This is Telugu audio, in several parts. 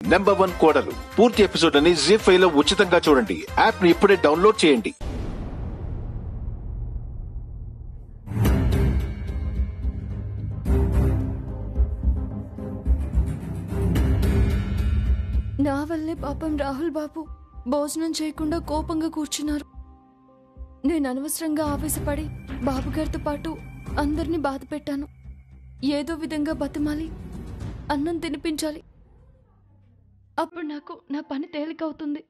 నెంబర్ 1 కోడలు పూర్తి ఎపిసోడ్ అని జీ5 లో ఉచితంగా చూడండి. యాప్ ని ఇప్పుడే డౌన్లోడ్ చేయండి. నా వల్లే పాపం రాహుల్ బాబు భోజనం చేయకుండా కోపంగా కూర్చున్నారు. నేను అనవసరంగా ఆవేశపడి బాబుగారితో పాటు అందరినీ బాధ పెట్టాను. ఏదో విధంగా బతిమాలి అన్నం తినిపించాలి. అప్పుడు నాకు నా పని తేలికవుతుంది.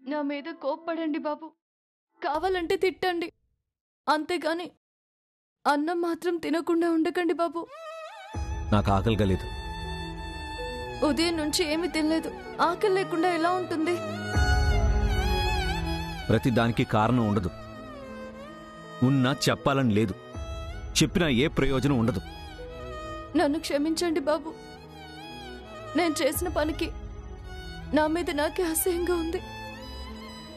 నా మీద కోప్పడండి బాబు, కావాలంటే తిట్టండి, అంతేగాని అన్నం మాత్రం తినకుండా ఉండకండి బాబు. నాకు ఆకలిగా లేదు. ఉదయం నుంచి ఏమీ తినలేదు. ఆకలి లేకుండా ఎలా ఉంటుంది? ప్రతి దానికి కారణం ఉండదు. ఉన్నా చెప్పాలని లేదు. చెప్పినా ఏ ప్రయోజనం ఉండదు. నన్ను క్షమించండి బాబు. నేను చేసిన పనికి నా మీద నాకే అసహ్యంగా ఉంది.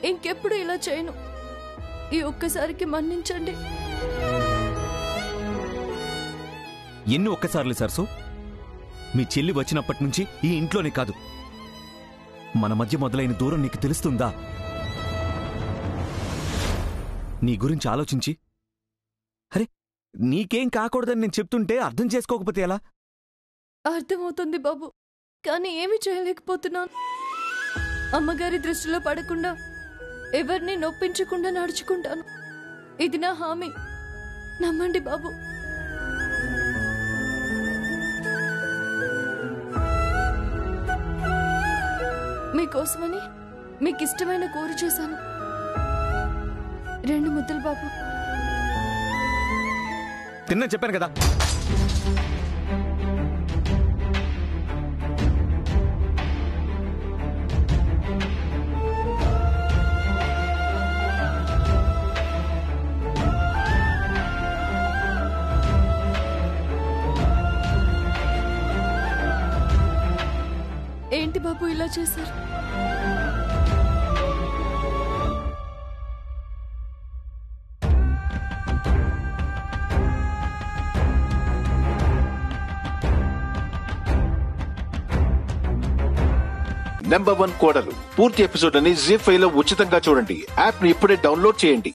ఇంకెప్పుడు ఇలా చేయను. ఈ ఒక్కసారికి మన్నించండి. ఎన్ని ఒక్కసార్లు సరసు? మీ చెల్లి వచ్చినప్పటి నుంచి ఈ ఇంట్లోనే కాదు, మన మధ్య మొదలైన దూరం నీకు తెలుస్తుందా? నీ గురించి ఆలోచించి అరే నీకేం కాకూడదని నేను చెప్తుంటే అర్థం చేసుకోకపోతే ఎలా? అర్థమవుతుంది బాబు, కానీ ఏమీ చేయలేకపోతున్నాను. అమ్మగారి దృష్టిలో పడకుండా ఎవరిని నొప్పించకుండా నడుచుకుంటాను. ఇది నా హామీ. నమ్మండి బాబు. మీకోసమని మీకిష్టమైన కూర చేశాను. 2 ముద్దలు బాబు. తిన్నా చెప్పాను కదా. ఏంటి బాబు ఇలా చేశారు? నెంబర్ 1 కోడలు పూర్తి ఎపిసోడ్ అని జీ5 లో ఉచితంగా చూడండి. యాప్ ని ఇప్పుడే డౌన్లోడ్ చేయండి.